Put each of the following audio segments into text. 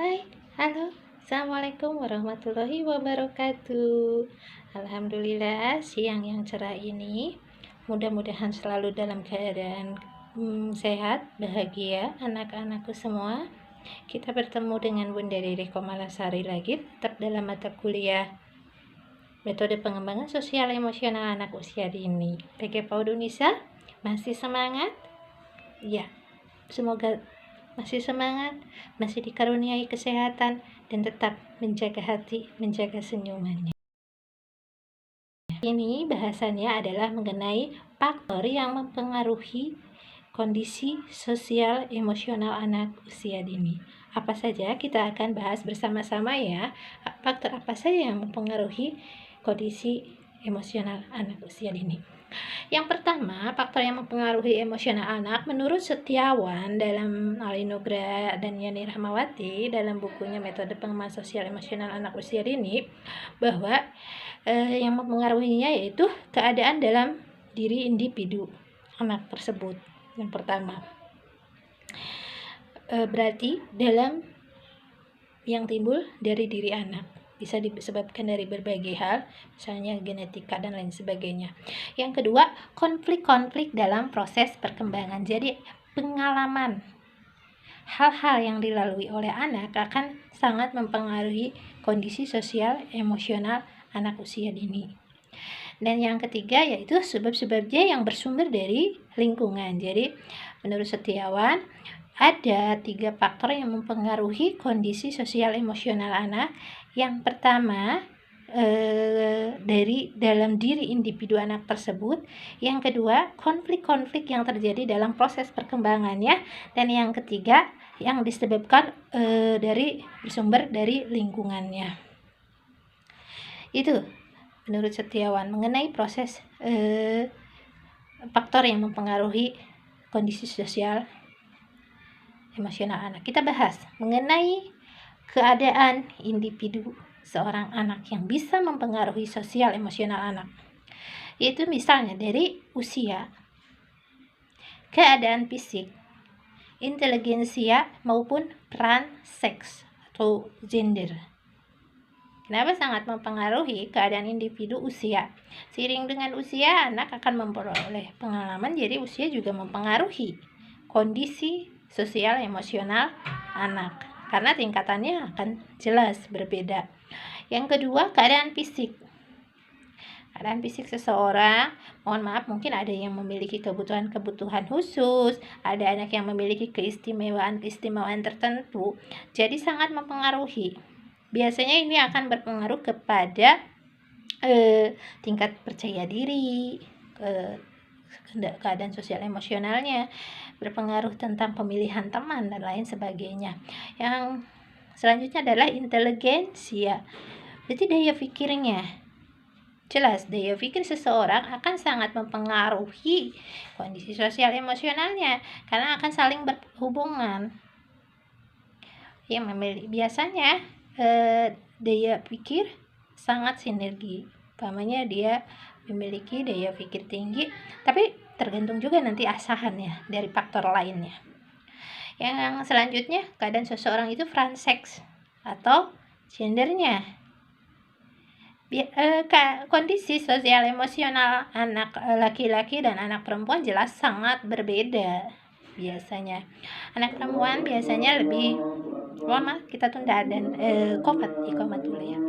Hai, halo, Assalamualaikum warahmatullahi wabarakatuh. Alhamdulillah, siang yang cerah ini mudah-mudahan selalu dalam keadaan sehat, bahagia, anak-anakku semua. Kita bertemu dengan Bunda Riri Komalasari lagi, tetap dalam mata kuliah Metode Pengembangan Sosial Emosional Anak Usia Dini. PG PAUD Unisa, masih semangat? Ya, semoga masih semangat, masih dikaruniai kesehatan, dan tetap menjaga hati, menjaga senyumannya. Ini bahasannya adalah mengenai faktor yang mempengaruhi kondisi sosial emosional anak usia dini. Apa saja kita akan bahas bersama-sama ya. Faktor apa saja yang mempengaruhi kondisi emosional anak usia dini. Yang pertama, faktor yang mempengaruhi emosional anak menurut Setiawan dalam Alinugra dan Yani Rahmawati dalam bukunya Metode Pengembangan Sosial Emosional Anak Usia Dini, bahwa yang mempengaruhinya yaitu keadaan dalam diri individu anak tersebut. Yang pertama, berarti dalam yang timbul dari diri anak. Bisa disebabkan dari berbagai hal, misalnya genetika dan lain sebagainya. Yang kedua, konflik-konflik dalam proses perkembangan. Jadi, pengalaman hal-hal yang dilalui oleh anak akan sangat mempengaruhi kondisi sosial emosional anak usia dini. Dan yang ketiga yaitu sebab-sebabnya yang bersumber dari lingkungan. Jadi, menurut Setiawan, ada 3 faktor yang mempengaruhi kondisi sosial emosional anak. Yang pertama, dari dalam diri individu anak tersebut. Yang kedua, konflik-konflik yang terjadi dalam proses perkembangannya. Dan yang ketiga, yang disebabkan bersumber dari lingkungannya. Itu menurut Setiawan mengenai proses faktor yang mempengaruhi kondisi sosial emosional anak. Kita bahas mengenai keadaan individu seorang anak yang bisa mempengaruhi sosial emosional anak. Yaitu misalnya dari usia, keadaan fisik, inteligensia maupun peran seks atau gender. Kenapa sangat mempengaruhi keadaan individu usia? Seiring dengan usia, anak akan memperoleh pengalaman, jadi usia juga mempengaruhi kondisi sosial emosional anak, karena tingkatannya akan jelas berbeda. Yang kedua, keadaan fisik. Keadaan fisik seseorang, mohon maaf, mungkin ada yang memiliki kebutuhan-kebutuhan khusus, ada anak yang memiliki keistimewaan tertentu, jadi sangat mempengaruhi. Biasanya ini akan berpengaruh kepada tingkat percaya diri, keadaan sosial emosionalnya, berpengaruh tentang pemilihan teman dan lain sebagainya. Yang selanjutnya adalah inteligensia. Berarti daya pikirnya. Jelas, daya pikir seseorang akan sangat mempengaruhi kondisi sosial emosionalnya karena akan saling berhubungan. Yang biasanya daya pikir sangat sinergi. Umpamanya dia memiliki daya pikir tinggi, tapi tergantung juga nanti asahannya dari faktor lainnya. Yang selanjutnya, keadaan seseorang itu peran seks atau gendernya. Kondisi sosial emosional anak laki-laki dan anak perempuan jelas sangat berbeda. Biasanya anak perempuan biasanya lebih lama, kita tunda dan iqamat dulu ya.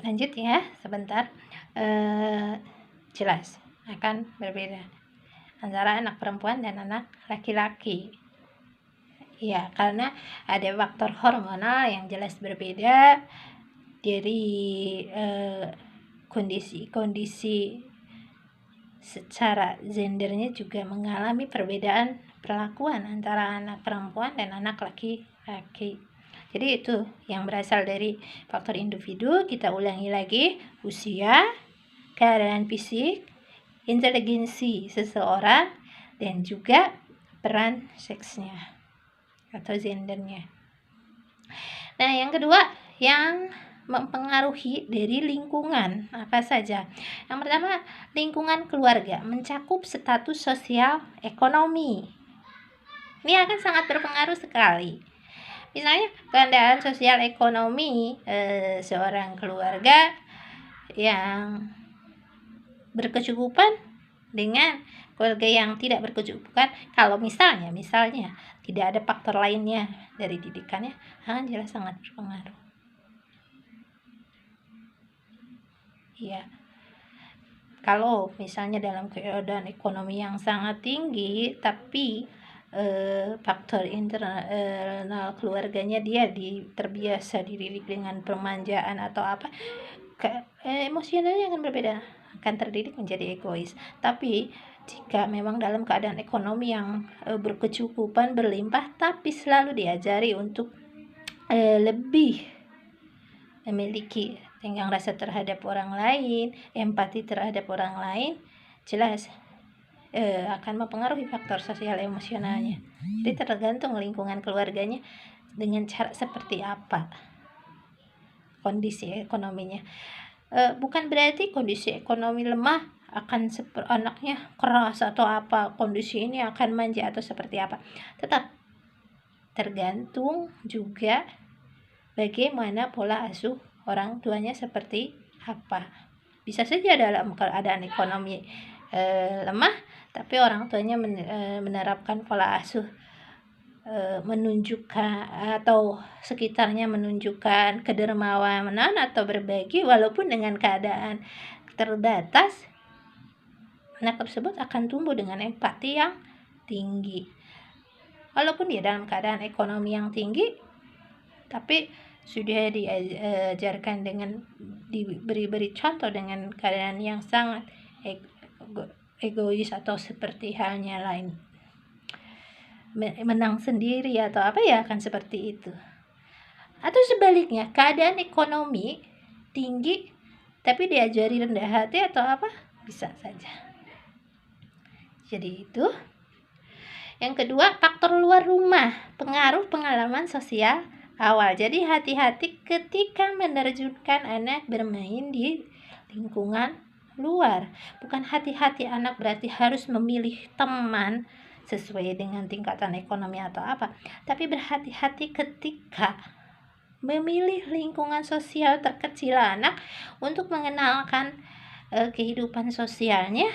Lanjut ya, sebentar. Jelas akan berbeda antara anak perempuan dan anak laki-laki. Ya, karena ada faktor hormonal yang jelas berbeda dari kondisi secara gendernya juga mengalami perbedaan perlakuan antara anak perempuan dan anak laki-laki. Jadi itu yang berasal dari faktor individu. Kita ulangi lagi: usia, keadaan fisik, inteligensi seseorang, dan juga peran seksnya atau gendernya. Nah, yang kedua yang mempengaruhi dari lingkungan apa saja? Yang pertama, lingkungan keluarga mencakup status sosial ekonomi. Ini akan sangat berpengaruh sekali. Misalnya keadaan sosial ekonomi seorang keluarga yang berkecukupan dengan keluarga yang tidak berkecukupan, kalau misalnya tidak ada faktor lainnya dari didikannya, jelas sangat berpengaruh. Ya, kalau misalnya dalam keadaan ekonomi yang sangat tinggi, tapi faktor internal keluarganya dia terbiasa dididik dengan pemanjaan atau apa, emosionalnya akan berbeda, akan terdidik menjadi egois. Tapi jika memang dalam keadaan ekonomi yang berkecukupan, berlimpah, tapi selalu diajari untuk lebih memiliki tenggang rasa terhadap orang lain, empati terhadap orang lain, jelas akan mempengaruhi faktor sosial emosionalnya. Jadi tergantung lingkungan keluarganya dengan cara seperti apa kondisi ekonominya. Bukan berarti kondisi ekonomi lemah akan anaknya keras atau apa, kondisi ini akan manja atau seperti apa. Tetap tergantung juga bagaimana pola asuh orang tuanya seperti apa. Bisa saja dalam keadaan ekonomi lemah, tapi orang tuanya menerapkan pola asuh menunjukkan atau sekitarnya menunjukkan kedermawanan atau berbagi walaupun dengan keadaan terbatas, anak tersebut akan tumbuh dengan empati yang tinggi. Walaupun dia dalam keadaan ekonomi yang tinggi, tapi sudah diajarkan dengan diberi contoh dengan keadaan yang sangat egois atau seperti halnya lain menang sendiri atau apa, ya akan seperti itu. Atau sebaliknya, keadaan ekonomi tinggi tapi diajari rendah hati atau apa, bisa saja. Jadi itu. Yang kedua, faktor luar rumah, pengaruh pengalaman sosial awal. Jadi hati-hati ketika menerjunkan anak bermain di lingkungan luar. Bukan hati-hati anak berarti harus memilih teman sesuai dengan tingkatan ekonomi atau apa, tapi berhati-hati ketika memilih lingkungan sosial terkecil anak untuk mengenalkan kehidupan sosialnya,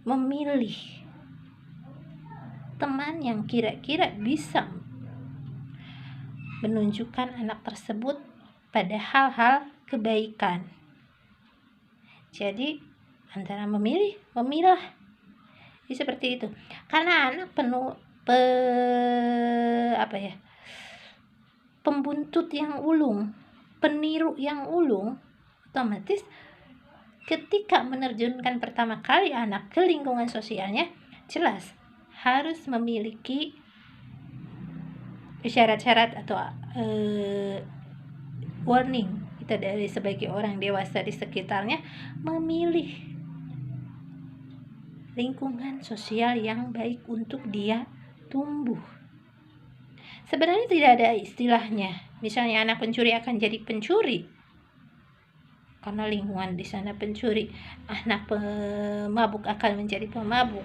memilih teman yang kira-kira bisa menunjukkan anak tersebut pada hal-hal kebaikan. Jadi antara memilah seperti itu. Karena anak penuh pembuntut yang ulung, peniru yang ulung, otomatis ketika menerjunkan pertama kali anak ke lingkungan sosialnya, jelas harus memiliki syarat-syarat atau warning kita dari sebagai orang dewasa di sekitarnya, memilih lingkungan sosial yang baik untuk dia tumbuh. Sebenarnya tidak ada istilahnya misalnya anak pencuri akan jadi pencuri karena lingkungan di sana pencuri, anak pemabuk akan menjadi pemabuk.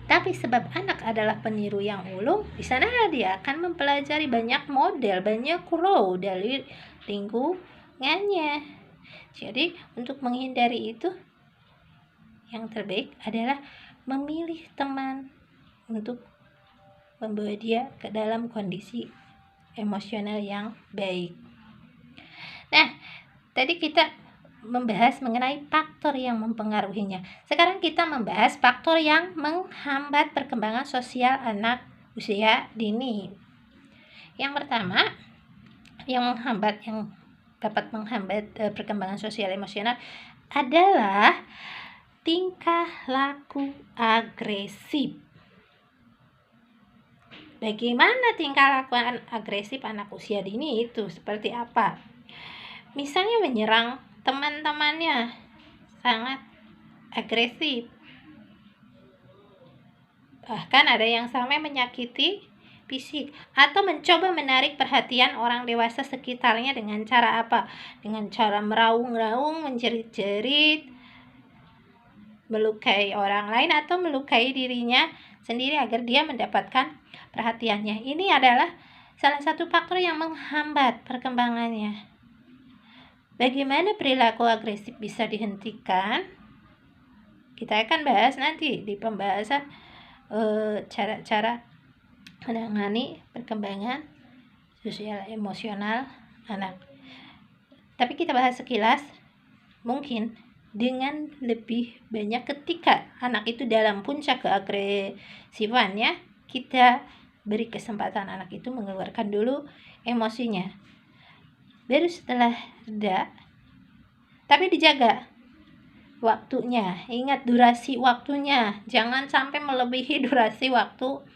Tapi sebab anak adalah peniru yang ulung, di sana dia akan mempelajari banyak model, banyak clue dari lingkungannya. Jadi untuk menghindari itu, yang terbaik adalah memilih teman untuk membawa dia ke dalam kondisi emosional yang baik. Nah, tadi kita membahas mengenai faktor yang mempengaruhinya. Sekarang kita membahas faktor yang menghambat perkembangan sosial anak usia dini. Yang pertama, yang dapat menghambat perkembangan sosial emosional adalah tingkah laku agresif. Bagaimana tingkah laku agresif anak usia dini itu seperti apa? Misalnya menyerang teman-temannya sangat agresif. Bahkan ada yang sampai menyakiti fisik atau mencoba menarik perhatian orang dewasa sekitarnya dengan cara apa? Dengan cara meraung-raung, menjerit-jerit, melukai orang lain atau melukai dirinya sendiri agar dia mendapatkan perhatiannya. Ini adalah salah satu faktor yang menghambat perkembangannya. Bagaimana perilaku agresif bisa dihentikan? Kita akan bahas nanti di pembahasan cara-cara menangani perkembangan sosial emosional anak. Tapi kita bahas sekilas, mungkin dengan lebih banyak ketika anak itu dalam puncak keagresifannya, kita beri kesempatan anak itu mengeluarkan dulu emosinya. Baru setelah reda, tapi dijaga waktunya. Ingat durasi waktunya, jangan sampai melebihi durasi waktu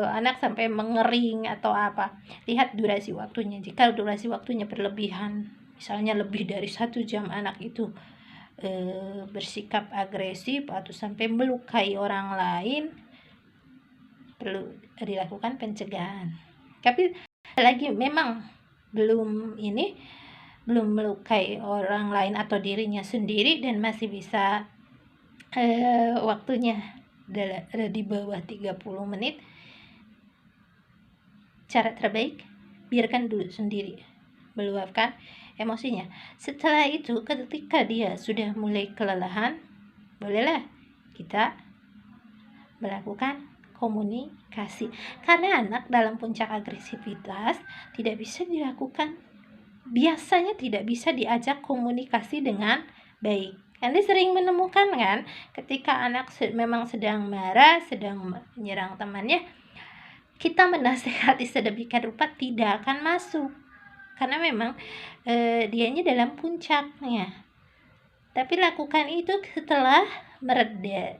anak sampai mengering atau apa. Lihat durasi waktunya. Jika durasi waktunya berlebihan, misalnya lebih dari 1 jam anak itu bersikap agresif atau sampai melukai orang lain, perlu dilakukan pencegahan. Tapi lagi memang belum melukai orang lain atau dirinya sendiri dan masih bisa waktunya di bawah 30 menit, cara terbaik biarkan dulu sendiri meluapkan emosinya. Setelah itu ketika dia sudah mulai kelelahan, bolehlah kita melakukan komunikasi, karena anak dalam puncak agresivitas biasanya tidak bisa diajak komunikasi dengan baik. Anda sering menemukan kan, ketika anak memang sedang marah, sedang menyerang temannya, kita menasehati sedemikian rupa tidak akan masuk, karena memang dianya dalam puncaknya. Tapi lakukan itu setelah mereda.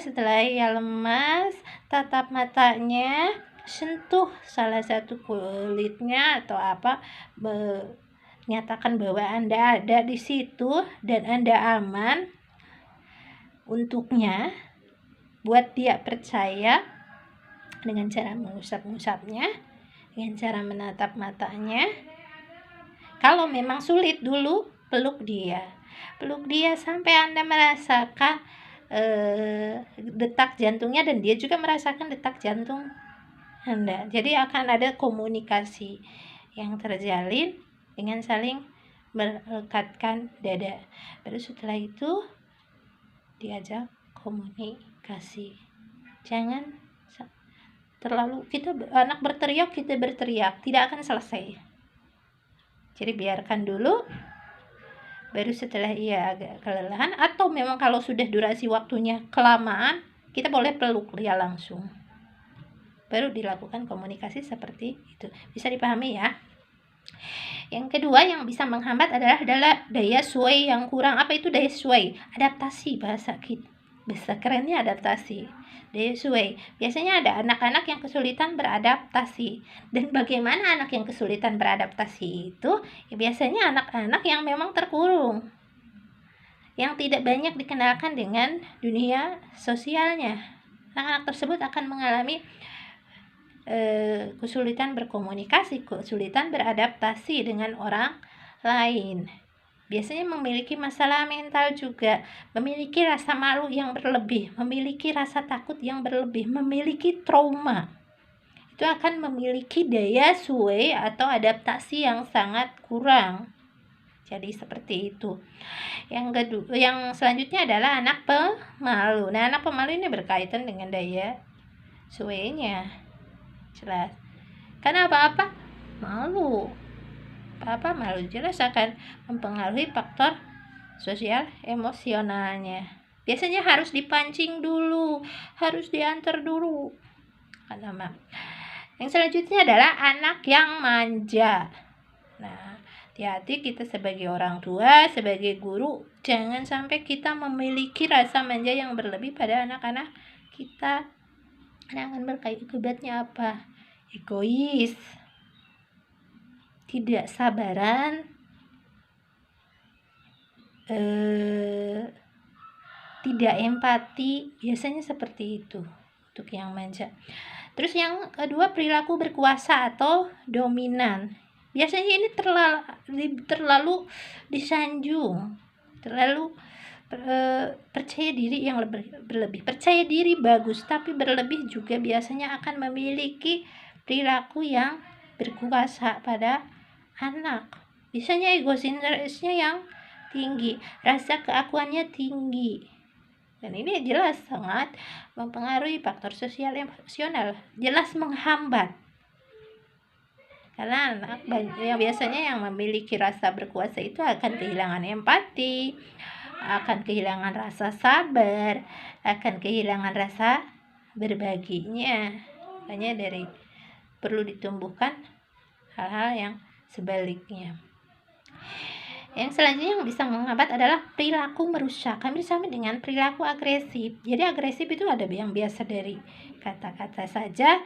Setelah ia lemas, tatap matanya, sentuh salah satu kulitnya atau apa, menyatakan bahwa Anda ada di situ dan Anda aman untuknya, buat dia percaya dengan cara mengusap-ngusapnya, dengan cara menatap matanya. Kalau memang sulit, dulu peluk dia sampai Anda merasakan detak jantungnya dan dia juga merasakan detak jantung Anda. Jadi akan ada komunikasi yang terjalin dengan saling melekatkan dada. Baru setelah itu diajak komunikasi. Jangan terlalu anak berteriak, kita berteriak, tidak akan selesai. Jadi biarkan dulu, baru setelah ia agak kelelahan atau memang kalau sudah durasi waktunya kelamaan, kita boleh peluk dia langsung. Baru dilakukan komunikasi seperti itu. Bisa dipahami ya? Yang kedua yang bisa menghambat adalah daya suai yang kurang. Apa itu daya suai? Adaptasi, bahasa kerennya adaptasi. Daya suai. Biasanya ada anak-anak yang kesulitan beradaptasi. Dan bagaimana anak yang kesulitan beradaptasi itu? Ya biasanya anak-anak yang memang terkurung, yang tidak banyak dikenalkan dengan dunia sosialnya. Anak-anak tersebut akan mengalami kesulitan berkomunikasi, kesulitan beradaptasi dengan orang lain. Biasanya memiliki masalah mental juga, memiliki rasa malu yang berlebih, memiliki rasa takut yang berlebih, memiliki trauma. Itu akan memiliki daya suai atau adaptasi yang sangat kurang. Jadi seperti itu. Yang selanjutnya adalah anak pemalu. Nah, anak pemalu ini berkaitan dengan daya suainya. Jelas. Karena apa-apa malu. Apa malu jelas akan mempengaruhi faktor sosial emosionalnya. Biasanya harus dipancing dulu, harus diantar dulu. Yang selanjutnya adalah anak yang manja. Nah, hati-hati kita sebagai orang tua, sebagai guru, jangan sampai kita memiliki rasa manja yang berlebih pada anak-anak kita. Akan berkibatnya apa? Egois, tidak sabaran, tidak empati, biasanya seperti itu untuk yang manja. Terus yang kedua, perilaku berkuasa atau dominan. Biasanya ini terlalu disanjung, terlalu percaya diri yang berlebih. Percaya diri bagus, tapi berlebih juga biasanya akan memiliki perilaku yang berkuasa pada anak. Biasanya egosentrisnya yang tinggi, rasa keakuannya tinggi. Dan ini jelas sangat mempengaruhi faktor sosial emosional, jelas menghambat. Karena anak yang biasanya yang memiliki rasa berkuasa itu akan kehilangan empati, akan kehilangan rasa sabar, akan kehilangan rasa berbaginya. Makanya perlu ditumbuhkan hal-hal yang sebaliknya. Yang selanjutnya yang bisa menghambat adalah perilaku merusak. Hampir sama dengan perilaku agresif. Jadi agresif itu ada yang biasa dari kata-kata saja,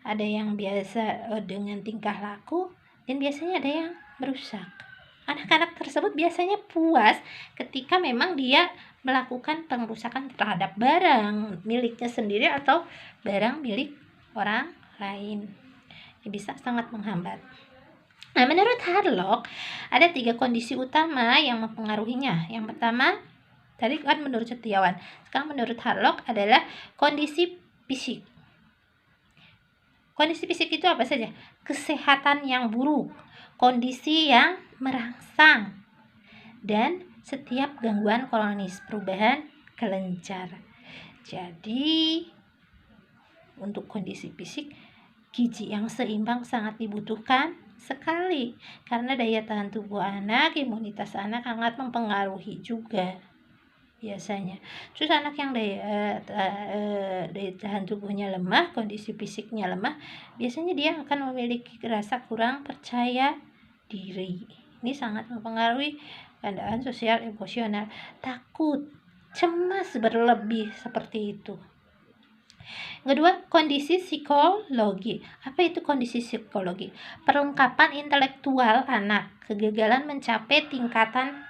ada yang biasa dengan tingkah laku, dan biasanya ada yang merusak. Anak-anak tersebut biasanya puas ketika memang dia melakukan pengerusakan terhadap barang miliknya sendiri atau barang milik orang lain. Ini bisa sangat menghambat. Nah, menurut Harlock, ada 3 kondisi utama yang mempengaruhinya. Yang pertama, tadi kan menurut Setiawan, sekarang menurut Harlock adalah kondisi fisik. Kondisi fisik itu apa saja? Kesehatan yang buruk, kondisi yang merangsang, dan setiap gangguan kronis, perubahan kelenjar. Jadi, untuk kondisi fisik, gizi yang seimbang sangat dibutuhkan sekali, karena daya tahan tubuh anak, imunitas anak sangat mempengaruhi juga biasanya. Terus anak yang daya tahan tubuhnya lemah, kondisi fisiknya lemah, biasanya dia akan memiliki rasa kurang percaya diri. Ini sangat mempengaruhi keadaan sosial emosional, takut, cemas berlebih seperti itu. Kedua, kondisi psikologi. Apa itu kondisi psikologi? Perlengkapan intelektual anak, kegagalan mencapai tingkatan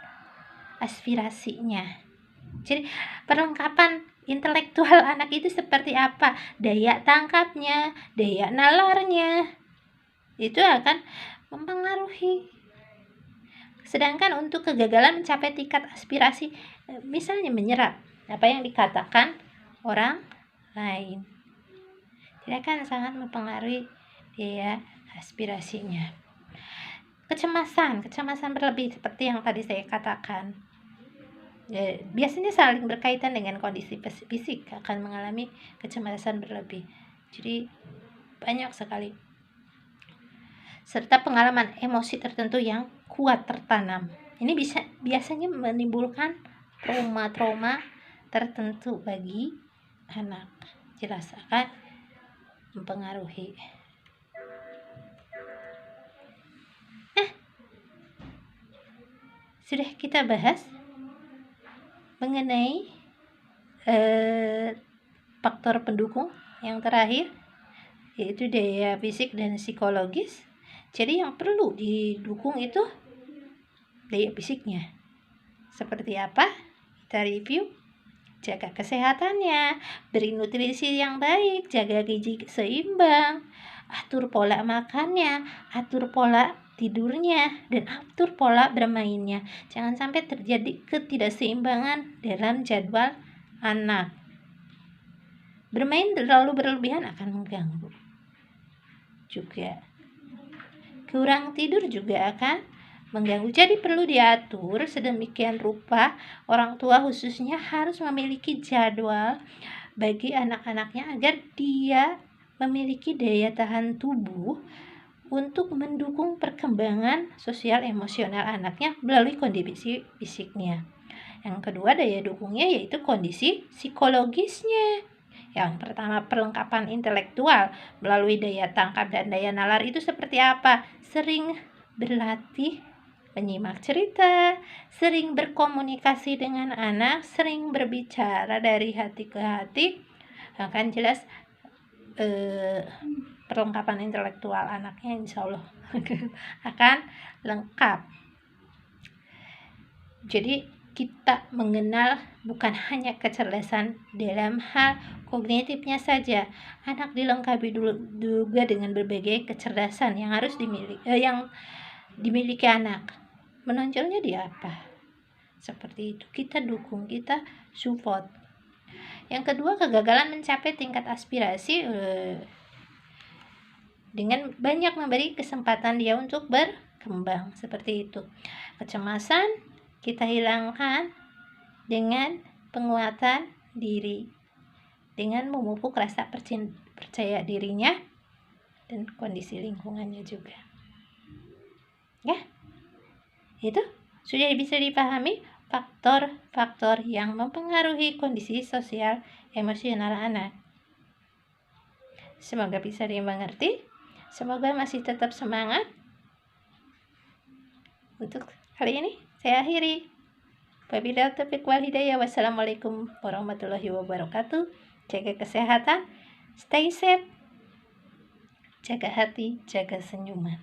aspirasinya. Jadi, perlengkapan intelektual anak itu seperti apa? Daya tangkapnya, daya nalarnya, itu akan mempengaruhi. Sedangkan untuk kegagalan mencapai tingkat aspirasi, misalnya menyerap apa yang dikatakan orang lain, tidak akan sangat mempengaruhi daya aspirasinya. Kecemasan berlebih seperti yang tadi saya katakan, biasanya saling berkaitan dengan kondisi fisik, akan mengalami kecemasan berlebih. Jadi banyak sekali. Serta pengalaman emosi tertentu yang kuat tertanam. Ini biasanya menimbulkan trauma tertentu bagi anak. Jelas akan mempengaruhi. Sudah kita bahas mengenai faktor pendukung yang terakhir, yaitu daya fisik dan psikologis. Jadi yang perlu didukung itu daya fisiknya. Seperti apa? Kita review. Jaga kesehatannya, beri nutrisi yang baik, jaga gizi seimbang, atur pola makannya, atur pola tidurnya, dan atur pola bermainnya. Jangan sampai terjadi ketidakseimbangan dalam jadwal anak. Bermain terlalu berlebihan akan mengganggu. Juga kurang tidur juga akan mengganggu. Jadi perlu diatur sedemikian rupa. Orang tua khususnya harus memiliki jadwal bagi anak-anaknya agar dia memiliki daya tahan tubuh untuk mendukung perkembangan sosial emosional anaknya melalui kondisi fisiknya. Yang kedua, daya dukungnya yaitu kondisi psikologisnya. Yang pertama, perlengkapan intelektual melalui daya tangkap dan daya nalar itu seperti apa? Sering berlatih menyimak cerita, sering berkomunikasi dengan anak, sering berbicara dari hati ke hati, akan jelas perlengkapan intelektual anaknya insya Allah akan lengkap. Jadi kita mengenal bukan hanya kecerdasan dalam hal kognitifnya saja. Anak dilengkapi juga dengan berbagai kecerdasan yang harus dimiliki anak. Menonjolnya di apa? Seperti itu, kita dukung, kita support. Yang kedua, kegagalan mencapai tingkat aspirasi dengan banyak memberi kesempatan dia untuk berkembang. Seperti itu. Kecemasan kita hilangkan dengan penguatan diri, dengan memupuk rasa percaya dirinya dan kondisi lingkungannya juga. Ya, itu sudah bisa dipahami faktor-faktor yang mempengaruhi kondisi sosial emosional anak. Semoga bisa dimengerti. Semoga masih tetap semangat. Untuk kali ini saya akhiri. Wabillahi taufiq wal hidayah. Wassalamualaikum warahmatullahi wabarakatuh. Jaga kesehatan, stay safe, jaga hati, jaga senyuman.